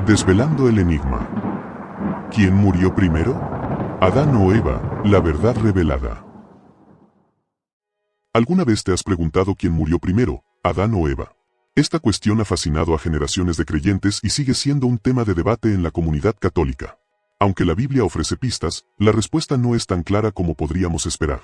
Desvelando el enigma. ¿Quién murió primero? ¿Adán o Eva? La verdad revelada. ¿Alguna vez te has preguntado quién murió primero, Adán o Eva? Esta cuestión ha fascinado a generaciones de creyentes y sigue siendo un tema de debate en la comunidad católica. Aunque la Biblia ofrece pistas, la respuesta no es tan clara como podríamos esperar.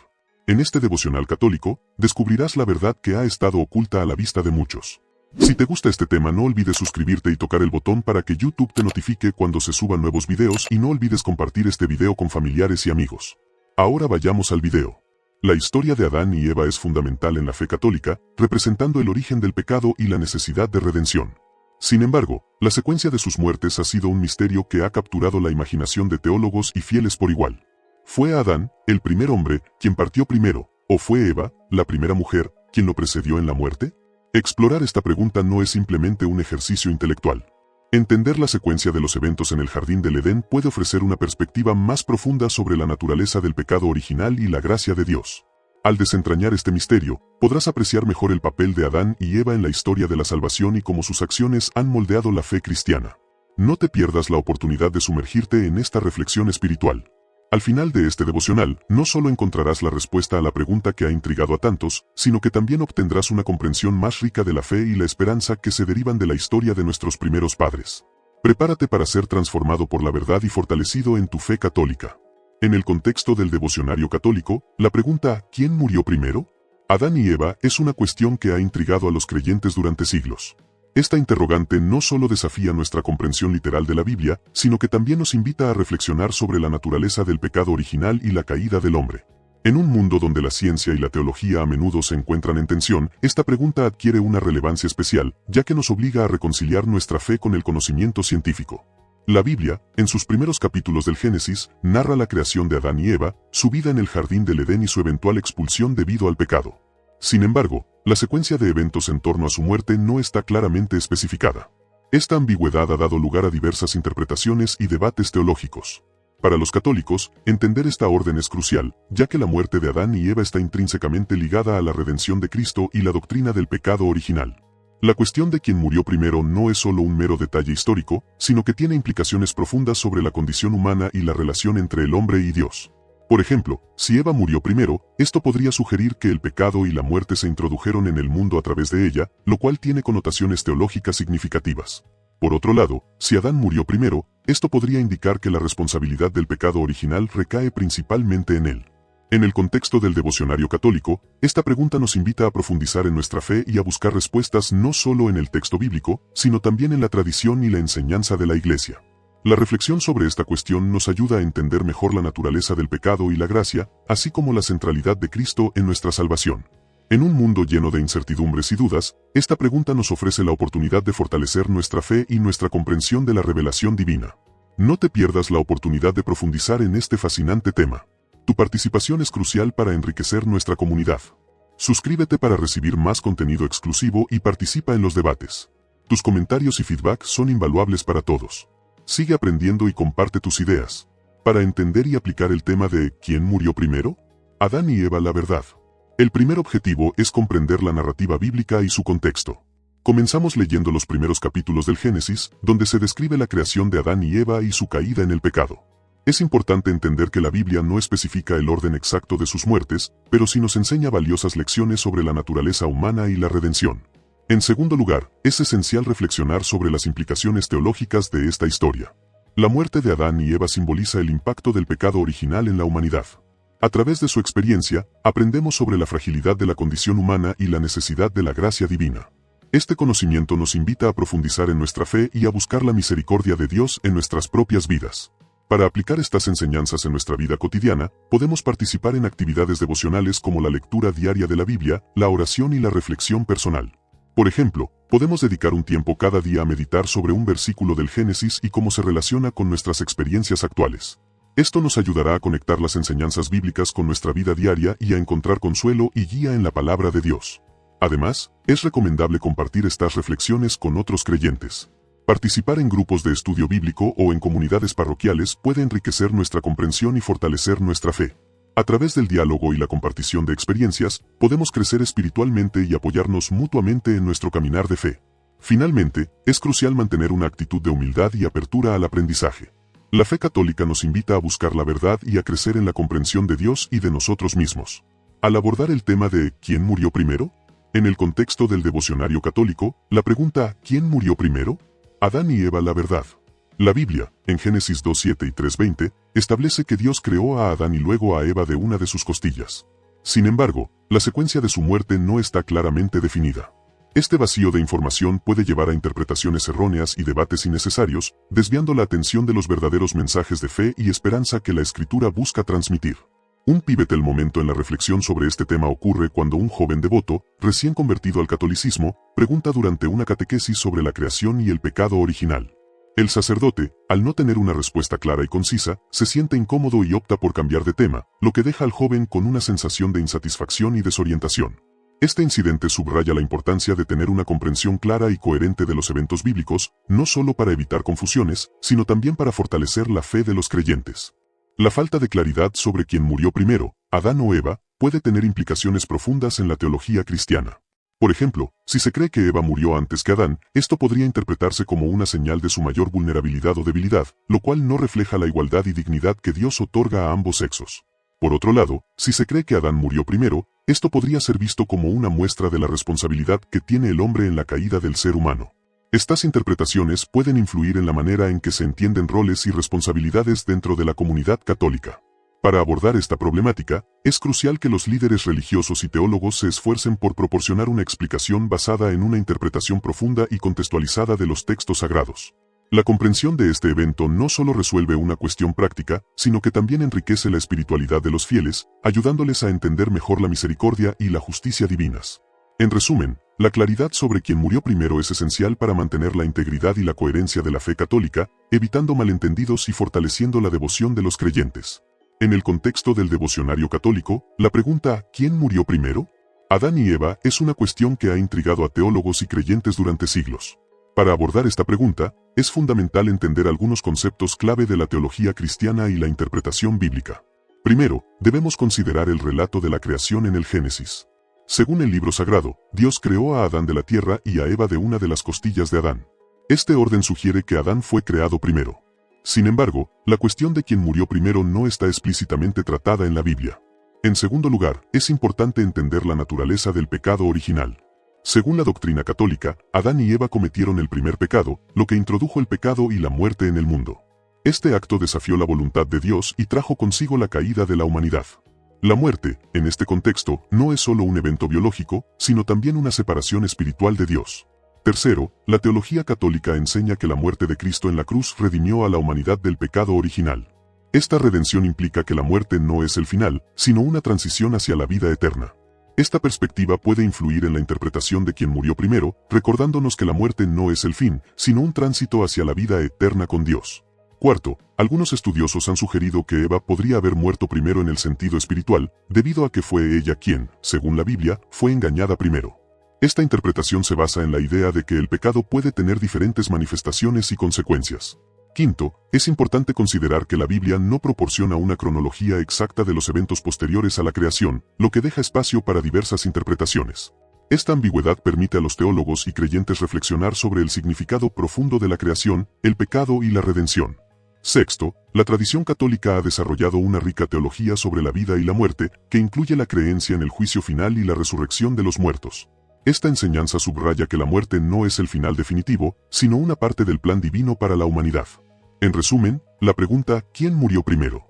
En este devocional católico, descubrirás la verdad que ha estado oculta a la vista de muchos. Si te gusta este tema, no olvides suscribirte y tocar el botón para que YouTube te notifique cuando se suban nuevos videos, y no olvides compartir este video con familiares y amigos. Ahora vayamos al video. La historia de Adán y Eva es fundamental en la fe católica, representando el origen del pecado y la necesidad de redención. Sin embargo, la secuencia de sus muertes ha sido un misterio que ha capturado la imaginación de teólogos y fieles por igual. ¿Fue Adán, el primer hombre, quien partió primero, o fue Eva, la primera mujer, quien lo precedió en la muerte? Explorar esta pregunta no es simplemente un ejercicio intelectual. Entender la secuencia de los eventos en el jardín del Edén puede ofrecer una perspectiva más profunda sobre la naturaleza del pecado original y la gracia de Dios. Al desentrañar este misterio, podrás apreciar mejor el papel de Adán y Eva en la historia de la salvación y cómo sus acciones han moldeado la fe cristiana. No te pierdas la oportunidad de sumergirte en esta reflexión espiritual. Al final de este devocional, no solo encontrarás la respuesta a la pregunta que ha intrigado a tantos, sino que también obtendrás una comprensión más rica de la fe y la esperanza que se derivan de la historia de nuestros primeros padres. Prepárate para ser transformado por la verdad y fortalecido en tu fe católica. En el contexto del devocionario católico, la pregunta ¿quién murió primero? Adán y Eva es una cuestión que ha intrigado a los creyentes durante siglos. Esta interrogante no solo desafía nuestra comprensión literal de la Biblia, sino que también nos invita a reflexionar sobre la naturaleza del pecado original y la caída del hombre. En un mundo donde la ciencia y la teología a menudo se encuentran en tensión, esta pregunta adquiere una relevancia especial, ya que nos obliga a reconciliar nuestra fe con el conocimiento científico. La Biblia, en sus primeros capítulos del Génesis, narra la creación de Adán y Eva, su vida en el jardín del Edén y su eventual expulsión debido al pecado. Sin embargo, la secuencia de eventos en torno a su muerte no está claramente especificada. Esta ambigüedad ha dado lugar a diversas interpretaciones y debates teológicos. Para los católicos, entender esta orden es crucial, ya que la muerte de Adán y Eva está intrínsecamente ligada a la redención de Cristo y la doctrina del pecado original. La cuestión de quién murió primero no es solo un mero detalle histórico, sino que tiene implicaciones profundas sobre la condición humana y la relación entre el hombre y Dios. Por ejemplo, si Eva murió primero, esto podría sugerir que el pecado y la muerte se introdujeron en el mundo a través de ella, lo cual tiene connotaciones teológicas significativas. Por otro lado, si Adán murió primero, esto podría indicar que la responsabilidad del pecado original recae principalmente en él. En el contexto del devocionario católico, esta pregunta nos invita a profundizar en nuestra fe y a buscar respuestas no solo en el texto bíblico, sino también en la tradición y la enseñanza de la Iglesia. La reflexión sobre esta cuestión nos ayuda a entender mejor la naturaleza del pecado y la gracia, así como la centralidad de Cristo en nuestra salvación. En un mundo lleno de incertidumbres y dudas, esta pregunta nos ofrece la oportunidad de fortalecer nuestra fe y nuestra comprensión de la revelación divina. No te pierdas la oportunidad de profundizar en este fascinante tema. Tu participación es crucial para enriquecer nuestra comunidad. Suscríbete para recibir más contenido exclusivo y participa en los debates. Tus comentarios y feedback son invaluables para todos. Sigue aprendiendo y comparte tus ideas. Para entender y aplicar el tema de ¿quién murió primero? Adán y Eva, la verdad. El primer objetivo es comprender la narrativa bíblica y su contexto. Comenzamos leyendo los primeros capítulos del Génesis, donde se describe la creación de Adán y Eva y su caída en el pecado. Es importante entender que la Biblia no especifica el orden exacto de sus muertes, pero sí nos enseña valiosas lecciones sobre la naturaleza humana y la redención. En segundo lugar, es esencial reflexionar sobre las implicaciones teológicas de esta historia. La muerte de Adán y Eva simboliza el impacto del pecado original en la humanidad. A través de su experiencia, aprendemos sobre la fragilidad de la condición humana y la necesidad de la gracia divina. Este conocimiento nos invita a profundizar en nuestra fe y a buscar la misericordia de Dios en nuestras propias vidas. Para aplicar estas enseñanzas en nuestra vida cotidiana, podemos participar en actividades devocionales como la lectura diaria de la Biblia, la oración y la reflexión personal. Por ejemplo, podemos dedicar un tiempo cada día a meditar sobre un versículo del Génesis y cómo se relaciona con nuestras experiencias actuales. Esto nos ayudará a conectar las enseñanzas bíblicas con nuestra vida diaria y a encontrar consuelo y guía en la palabra de Dios. Además, es recomendable compartir estas reflexiones con otros creyentes. Participar en grupos de estudio bíblico o en comunidades parroquiales puede enriquecer nuestra comprensión y fortalecer nuestra fe. A través del diálogo y la compartición de experiencias, podemos crecer espiritualmente y apoyarnos mutuamente en nuestro caminar de fe. Finalmente, es crucial mantener una actitud de humildad y apertura al aprendizaje. La fe católica nos invita a buscar la verdad y a crecer en la comprensión de Dios y de nosotros mismos. Al abordar el tema de ¿quién murió primero? En el contexto del devocionario católico, la pregunta ¿quién murió primero? Adán y Eva, la verdad. La Biblia, en Génesis 2:7 y 3:20, establece que Dios creó a Adán y luego a Eva de una de sus costillas. Sin embargo, la secuencia de su muerte no está claramente definida. Este vacío de información puede llevar a interpretaciones erróneas y debates innecesarios, desviando la atención de los verdaderos mensajes de fe y esperanza que la Escritura busca transmitir. Un pivotal momento en la reflexión sobre este tema ocurre cuando un joven devoto, recién convertido al catolicismo, pregunta durante una catequesis sobre la creación y el pecado original. El sacerdote, al no tener una respuesta clara y concisa, se siente incómodo y opta por cambiar de tema, lo que deja al joven con una sensación de insatisfacción y desorientación. Este incidente subraya la importancia de tener una comprensión clara y coherente de los eventos bíblicos, no solo para evitar confusiones, sino también para fortalecer la fe de los creyentes. La falta de claridad sobre quién murió primero, Adán o Eva, puede tener implicaciones profundas en la teología cristiana. Por ejemplo, si se cree que Eva murió antes que Adán, esto podría interpretarse como una señal de su mayor vulnerabilidad o debilidad, lo cual no refleja la igualdad y dignidad que Dios otorga a ambos sexos. Por otro lado, si se cree que Adán murió primero, esto podría ser visto como una muestra de la responsabilidad que tiene el hombre en la caída del ser humano. Estas interpretaciones pueden influir en la manera en que se entienden roles y responsabilidades dentro de la comunidad católica. Para abordar esta problemática, es crucial que los líderes religiosos y teólogos se esfuercen por proporcionar una explicación basada en una interpretación profunda y contextualizada de los textos sagrados. La comprensión de este evento no solo resuelve una cuestión práctica, sino que también enriquece la espiritualidad de los fieles, ayudándoles a entender mejor la misericordia y la justicia divinas. En resumen, la claridad sobre quién murió primero es esencial para mantener la integridad y la coherencia de la fe católica, evitando malentendidos y fortaleciendo la devoción de los creyentes. En el contexto del devocionario católico, la pregunta ¿quién murió primero? Adán y Eva es una cuestión que ha intrigado a teólogos y creyentes durante siglos. Para abordar esta pregunta, es fundamental entender algunos conceptos clave de la teología cristiana y la interpretación bíblica. Primero, debemos considerar el relato de la creación en el Génesis. Según el libro sagrado, Dios creó a Adán de la tierra y a Eva de una de las costillas de Adán. Este orden sugiere que Adán fue creado primero. Sin embargo, la cuestión de quién murió primero no está explícitamente tratada en la Biblia. En segundo lugar, es importante entender la naturaleza del pecado original. Según la doctrina católica, Adán y Eva cometieron el primer pecado, lo que introdujo el pecado y la muerte en el mundo. Este acto desafió la voluntad de Dios y trajo consigo la caída de la humanidad. La muerte, en este contexto, no es solo un evento biológico, sino también una separación espiritual de Dios. Tercero, la teología católica enseña que la muerte de Cristo en la cruz redimió a la humanidad del pecado original. Esta redención implica que la muerte no es el final, sino una transición hacia la vida eterna. Esta perspectiva puede influir en la interpretación de quién murió primero, recordándonos que la muerte no es el fin, sino un tránsito hacia la vida eterna con Dios. Cuarto, algunos estudiosos han sugerido que Eva podría haber muerto primero en el sentido espiritual, debido a que fue ella quien, según la Biblia, fue engañada primero. Esta interpretación se basa en la idea de que el pecado puede tener diferentes manifestaciones y consecuencias. Quinto, es importante considerar que la Biblia no proporciona una cronología exacta de los eventos posteriores a la creación, lo que deja espacio para diversas interpretaciones. Esta ambigüedad permite a los teólogos y creyentes reflexionar sobre el significado profundo de la creación, el pecado y la redención. Sexto, la tradición católica ha desarrollado una rica teología sobre la vida y la muerte, que incluye la creencia en el juicio final y la resurrección de los muertos. Esta enseñanza subraya que la muerte no es el final definitivo, sino una parte del plan divino para la humanidad. En resumen, la pregunta ¿quién murió primero?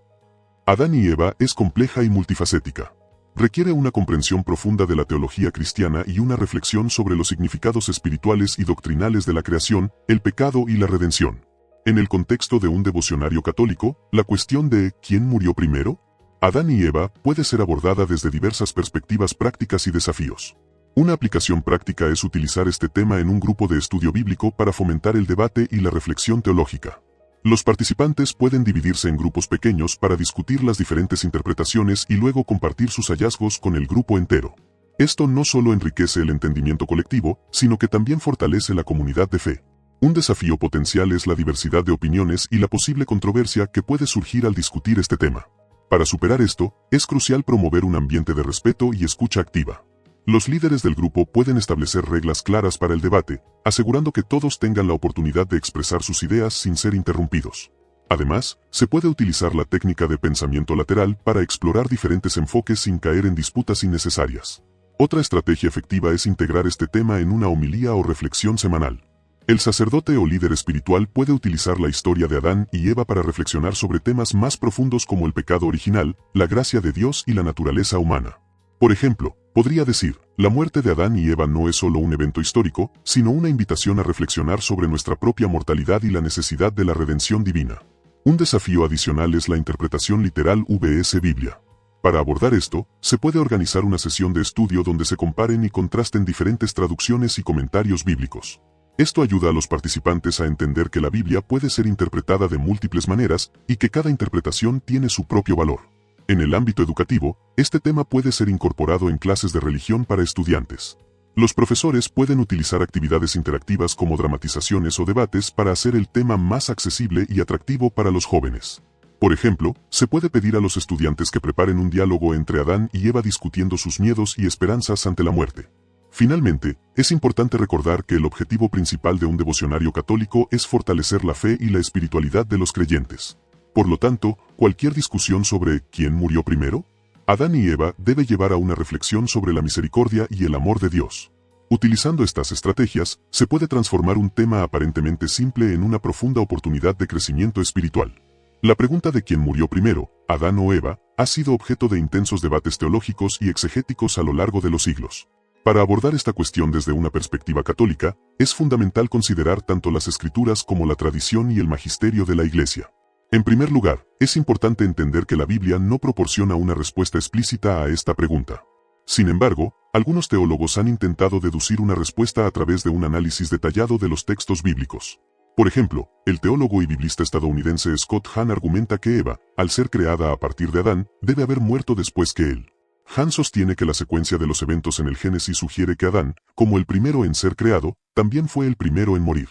Adán y Eva es compleja y multifacética. Requiere una comprensión profunda de la teología cristiana y una reflexión sobre los significados espirituales y doctrinales de la creación, el pecado y la redención. En el contexto de un devocionario católico, la cuestión de ¿quién murió primero? Adán y Eva puede ser abordada desde diversas perspectivas prácticas y desafíos. Una aplicación práctica es utilizar este tema en un grupo de estudio bíblico para fomentar el debate y la reflexión teológica. Los participantes pueden dividirse en grupos pequeños para discutir las diferentes interpretaciones y luego compartir sus hallazgos con el grupo entero. Esto no solo enriquece el entendimiento colectivo, sino que también fortalece la comunidad de fe. Un desafío potencial es la diversidad de opiniones y la posible controversia que puede surgir al discutir este tema. Para superar esto, es crucial promover un ambiente de respeto y escucha activa. Los líderes del grupo pueden establecer reglas claras para el debate, asegurando que todos tengan la oportunidad de expresar sus ideas sin ser interrumpidos. Además, se puede utilizar la técnica de pensamiento lateral para explorar diferentes enfoques sin caer en disputas innecesarias. Otra estrategia efectiva es integrar este tema en una homilía o reflexión semanal. El sacerdote o líder espiritual puede utilizar la historia de Adán y Eva para reflexionar sobre temas más profundos como el pecado original, la gracia de Dios y la naturaleza humana. Por ejemplo, podría decir, la muerte de Adán y Eva no es solo un evento histórico, sino una invitación a reflexionar sobre nuestra propia mortalidad y la necesidad de la redención divina. Un desafío adicional es la interpretación literal vs Biblia. Para abordar esto, se puede organizar una sesión de estudio donde se comparen y contrasten diferentes traducciones y comentarios bíblicos. Esto ayuda a los participantes a entender que la Biblia puede ser interpretada de múltiples maneras y que cada interpretación tiene su propio valor. En el ámbito educativo, este tema puede ser incorporado en clases de religión para estudiantes. Los profesores pueden utilizar actividades interactivas como dramatizaciones o debates para hacer el tema más accesible y atractivo para los jóvenes. Por ejemplo, se puede pedir a los estudiantes que preparen un diálogo entre Adán y Eva discutiendo sus miedos y esperanzas ante la muerte. Finalmente, es importante recordar que el objetivo principal de un devocionario católico es fortalecer la fe y la espiritualidad de los creyentes. Por lo tanto, cualquier discusión sobre ¿quién murió primero? Adán y Eva debe llevar a una reflexión sobre la misericordia y el amor de Dios. Utilizando estas estrategias, se puede transformar un tema aparentemente simple en una profunda oportunidad de crecimiento espiritual. La pregunta de quién murió primero, Adán o Eva, ha sido objeto de intensos debates teológicos y exegéticos a lo largo de los siglos. Para abordar esta cuestión desde una perspectiva católica, es fundamental considerar tanto las escrituras como la tradición y el magisterio de la Iglesia. En primer lugar, es importante entender que la Biblia no proporciona una respuesta explícita a esta pregunta. Sin embargo, algunos teólogos han intentado deducir una respuesta a través de un análisis detallado de los textos bíblicos. Por ejemplo, el teólogo y biblista estadounidense Scott Hahn argumenta que Eva, al ser creada a partir de Adán, debe haber muerto después que él. Hahn sostiene que la secuencia de los eventos en el Génesis sugiere que Adán, como el primero en ser creado, también fue el primero en morir.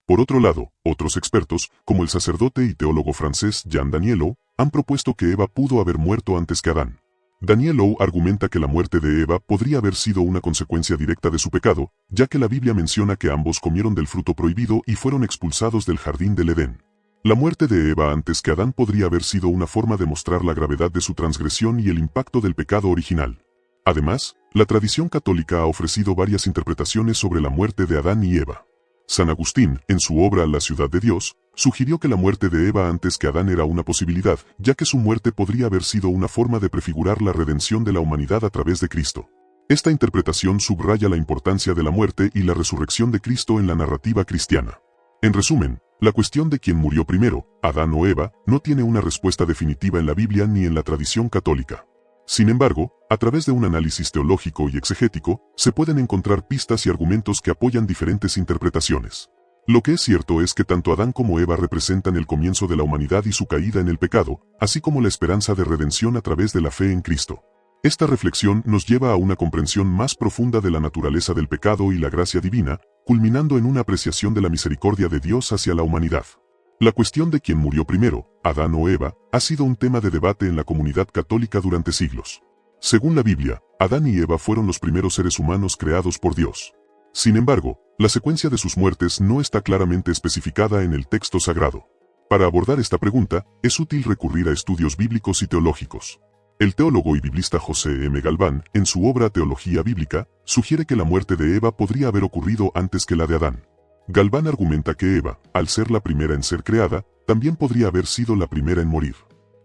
Por otro lado, otros expertos, como el sacerdote y teólogo francés Jean Danielou, han propuesto que Eva pudo haber muerto antes que Adán. Danielou argumenta que la muerte de Eva podría haber sido una consecuencia directa de su pecado, ya que la Biblia menciona que ambos comieron del fruto prohibido y fueron expulsados del jardín del Edén. La muerte de Eva antes que Adán podría haber sido una forma de mostrar la gravedad de su transgresión y el impacto del pecado original. Además, la tradición católica ha ofrecido varias interpretaciones sobre la muerte de Adán y Eva. San Agustín, en su obra La ciudad de Dios, sugirió que la muerte de Eva antes que Adán era una posibilidad, ya que su muerte podría haber sido una forma de prefigurar la redención de la humanidad a través de Cristo. Esta interpretación subraya la importancia de la muerte y la resurrección de Cristo en la narrativa cristiana. En resumen, la cuestión de quién murió primero, Adán o Eva, no tiene una respuesta definitiva en la Biblia ni en la tradición católica. Sin embargo, a través de un análisis teológico y exegético, se pueden encontrar pistas y argumentos que apoyan diferentes interpretaciones. Lo que es cierto es que tanto Adán como Eva representan el comienzo de la humanidad y su caída en el pecado, así como la esperanza de redención a través de la fe en Cristo. Esta reflexión nos lleva a una comprensión más profunda de la naturaleza del pecado y la gracia divina, culminando en una apreciación de la misericordia de Dios hacia la humanidad. La cuestión de quién murió primero, Adán o Eva, ha sido un tema de debate en la comunidad católica durante siglos. Según la Biblia, Adán y Eva fueron los primeros seres humanos creados por Dios. Sin embargo, la secuencia de sus muertes no está claramente especificada en el texto sagrado. Para abordar esta pregunta, es útil recurrir a estudios bíblicos y teológicos. El teólogo y biblista José M. Galván, en su obra Teología Bíblica, sugiere que la muerte de Eva podría haber ocurrido antes que la de Adán. Galván argumenta que Eva, al ser la primera en ser creada, también podría haber sido la primera en morir.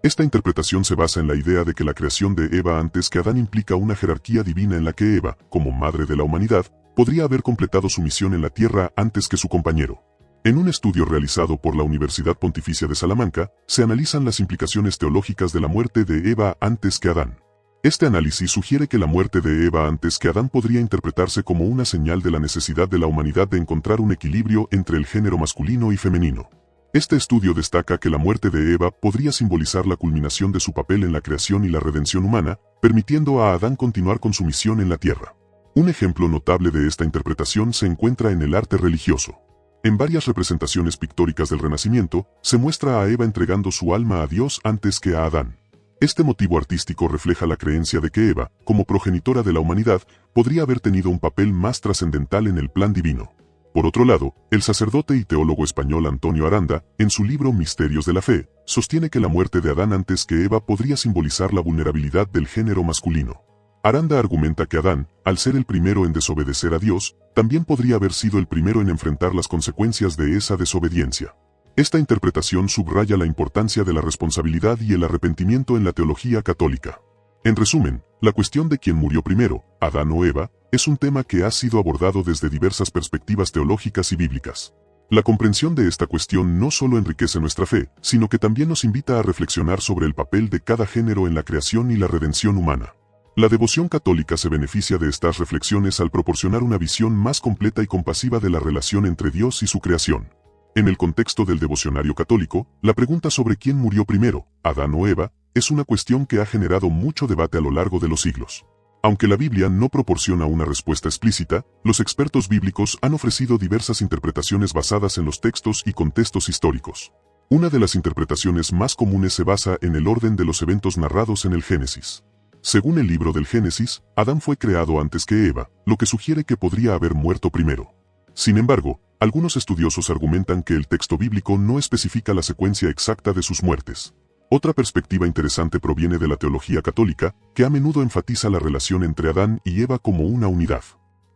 Esta interpretación se basa en la idea de que la creación de Eva antes que Adán implica una jerarquía divina en la que Eva, como madre de la humanidad, podría haber completado su misión en la tierra antes que su compañero. En un estudio realizado por la Universidad Pontificia de Salamanca, se analizan las implicaciones teológicas de la muerte de Eva antes que Adán. Este análisis sugiere que la muerte de Eva antes que Adán podría interpretarse como una señal de la necesidad de la humanidad de encontrar un equilibrio entre el género masculino y femenino. Este estudio destaca que la muerte de Eva podría simbolizar la culminación de su papel en la creación y la redención humana, permitiendo a Adán continuar con su misión en la tierra. Un ejemplo notable de esta interpretación se encuentra en el arte religioso. En varias representaciones pictóricas del Renacimiento, se muestra a Eva entregando su alma a Dios antes que a Adán. Este motivo artístico refleja la creencia de que Eva, como progenitora de la humanidad, podría haber tenido un papel más trascendental en el plan divino. Por otro lado, el sacerdote y teólogo español Antonio Aranda, en su libro Misterios de la Fe, sostiene que la muerte de Adán antes que Eva podría simbolizar la vulnerabilidad del género masculino. Aranda argumenta que Adán, al ser el primero en desobedecer a Dios, también podría haber sido el primero en enfrentar las consecuencias de esa desobediencia. Esta interpretación subraya la importancia de la responsabilidad y el arrepentimiento en la teología católica. En resumen, la cuestión de quién murió primero, Adán o Eva, es un tema que ha sido abordado desde diversas perspectivas teológicas y bíblicas. La comprensión de esta cuestión no solo enriquece nuestra fe, sino que también nos invita a reflexionar sobre el papel de cada género en la creación y la redención humana. La devoción católica se beneficia de estas reflexiones al proporcionar una visión más completa y compasiva de la relación entre Dios y su creación. En el contexto del devocionario católico, la pregunta sobre quién murió primero, Adán o Eva, es una cuestión que ha generado mucho debate a lo largo de los siglos. Aunque la Biblia no proporciona una respuesta explícita, los expertos bíblicos han ofrecido diversas interpretaciones basadas en los textos y contextos históricos. Una de las interpretaciones más comunes se basa en el orden de los eventos narrados en el Génesis. Según el libro del Génesis, Adán fue creado antes que Eva, lo que sugiere que podría haber muerto primero. Sin embargo, algunos estudiosos argumentan que el texto bíblico no especifica la secuencia exacta de sus muertes. Otra perspectiva interesante proviene de la teología católica, que a menudo enfatiza la relación entre Adán y Eva como una unidad.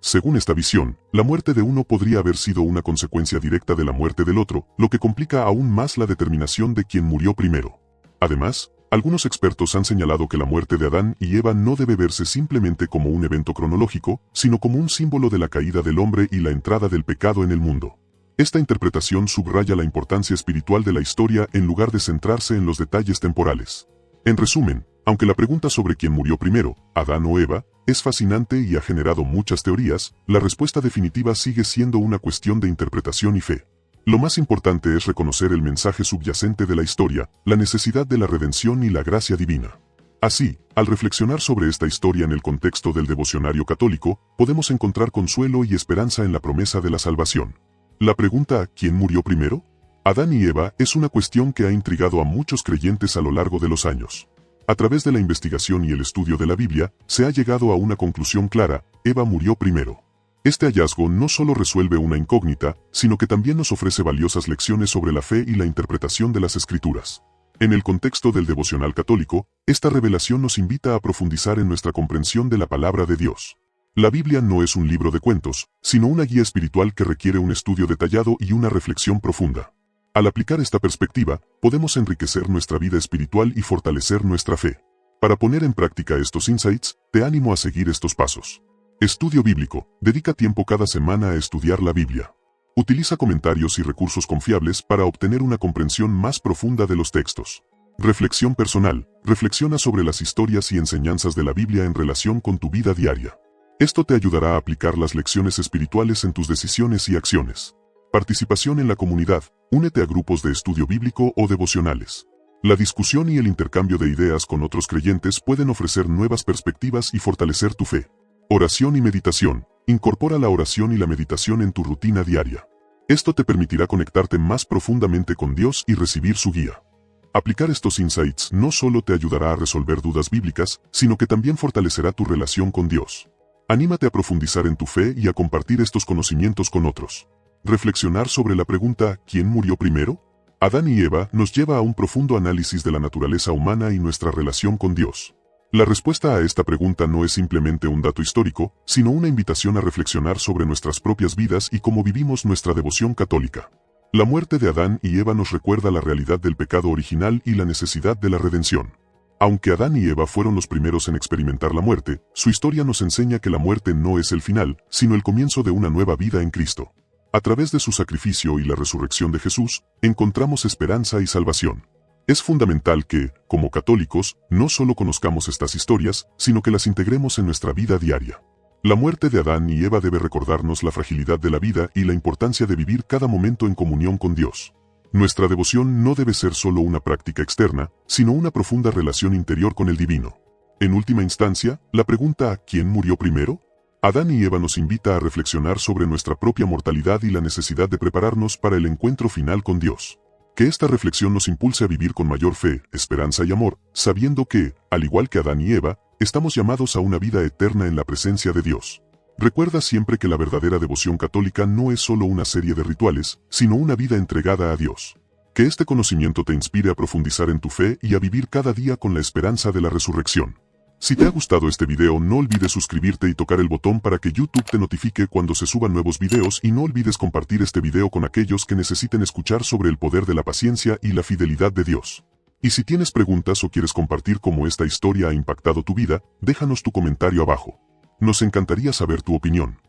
Según esta visión, la muerte de uno podría haber sido una consecuencia directa de la muerte del otro, lo que complica aún más la determinación de quién murió primero. Además, algunos expertos han señalado que la muerte de Adán y Eva no debe verse simplemente como un evento cronológico, sino como un símbolo de la caída del hombre y la entrada del pecado en el mundo. Esta interpretación subraya la importancia espiritual de la historia en lugar de centrarse en los detalles temporales. En resumen, aunque la pregunta sobre quién murió primero, Adán o Eva, es fascinante y ha generado muchas teorías, la respuesta definitiva sigue siendo una cuestión de interpretación y fe. Lo más importante es reconocer el mensaje subyacente de la historia, la necesidad de la redención y la gracia divina. Así, al reflexionar sobre esta historia en el contexto del devocionario católico, podemos encontrar consuelo y esperanza en la promesa de la salvación. La pregunta ¿quién murió primero? Adán y Eva es una cuestión que ha intrigado a muchos creyentes a lo largo de los años. A través de la investigación y el estudio de la Biblia, se ha llegado a una conclusión clara: Eva murió primero. Este hallazgo no solo resuelve una incógnita, sino que también nos ofrece valiosas lecciones sobre la fe y la interpretación de las Escrituras. En el contexto del devocional católico, esta revelación nos invita a profundizar en nuestra comprensión de la palabra de Dios. La Biblia no es un libro de cuentos, sino una guía espiritual que requiere un estudio detallado y una reflexión profunda. Al aplicar esta perspectiva, podemos enriquecer nuestra vida espiritual y fortalecer nuestra fe. Para poner en práctica estos insights, te animo a seguir estos pasos. Estudio bíblico. Dedica tiempo cada semana a estudiar la Biblia. Utiliza comentarios y recursos confiables para obtener una comprensión más profunda de los textos. Reflexión personal. Reflexiona sobre las historias y enseñanzas de la Biblia en relación con tu vida diaria. Esto te ayudará a aplicar las lecciones espirituales en tus decisiones y acciones. Participación en la comunidad. Únete a grupos de estudio bíblico o devocionales. La discusión y el intercambio de ideas con otros creyentes pueden ofrecer nuevas perspectivas y fortalecer tu fe. Oración y meditación. Incorpora la oración y la meditación en tu rutina diaria. Esto te permitirá conectarte más profundamente con Dios y recibir su guía. Aplicar estos insights no solo te ayudará a resolver dudas bíblicas, sino que también fortalecerá tu relación con Dios. Anímate a profundizar en tu fe y a compartir estos conocimientos con otros. Reflexionar sobre la pregunta ¿quién murió primero? Adán y Eva nos lleva a un profundo análisis de la naturaleza humana y nuestra relación con Dios. La respuesta a esta pregunta no es simplemente un dato histórico, sino una invitación a reflexionar sobre nuestras propias vidas y cómo vivimos nuestra devoción católica. La muerte de Adán y Eva nos recuerda la realidad del pecado original y la necesidad de la redención. Aunque Adán y Eva fueron los primeros en experimentar la muerte, su historia nos enseña que la muerte no es el final, sino el comienzo de una nueva vida en Cristo. A través de su sacrificio y la resurrección de Jesús, encontramos esperanza y salvación. Es fundamental que, como católicos, no solo conozcamos estas historias, sino que las integremos en nuestra vida diaria. La muerte de Adán y Eva debe recordarnos la fragilidad de la vida y la importancia de vivir cada momento en comunión con Dios. Nuestra devoción no debe ser solo una práctica externa, sino una profunda relación interior con el divino. En última instancia, la pregunta ¿quién murió primero? Adán y Eva nos invita a reflexionar sobre nuestra propia mortalidad y la necesidad de prepararnos para el encuentro final con Dios. Que esta reflexión nos impulse a vivir con mayor fe, esperanza y amor, sabiendo que, al igual que Adán y Eva, estamos llamados a una vida eterna en la presencia de Dios. Recuerda siempre que la verdadera devoción católica no es solo una serie de rituales, sino una vida entregada a Dios. Que este conocimiento te inspire a profundizar en tu fe y a vivir cada día con la esperanza de la resurrección. Si te ha gustado este video, no olvides suscribirte y tocar el botón para que YouTube te notifique cuando se suban nuevos videos, y no olvides compartir este video con aquellos que necesiten escuchar sobre el poder de la paciencia y la fidelidad de Dios. Y si tienes preguntas o quieres compartir cómo esta historia ha impactado tu vida, déjanos tu comentario abajo. Nos encantaría saber tu opinión.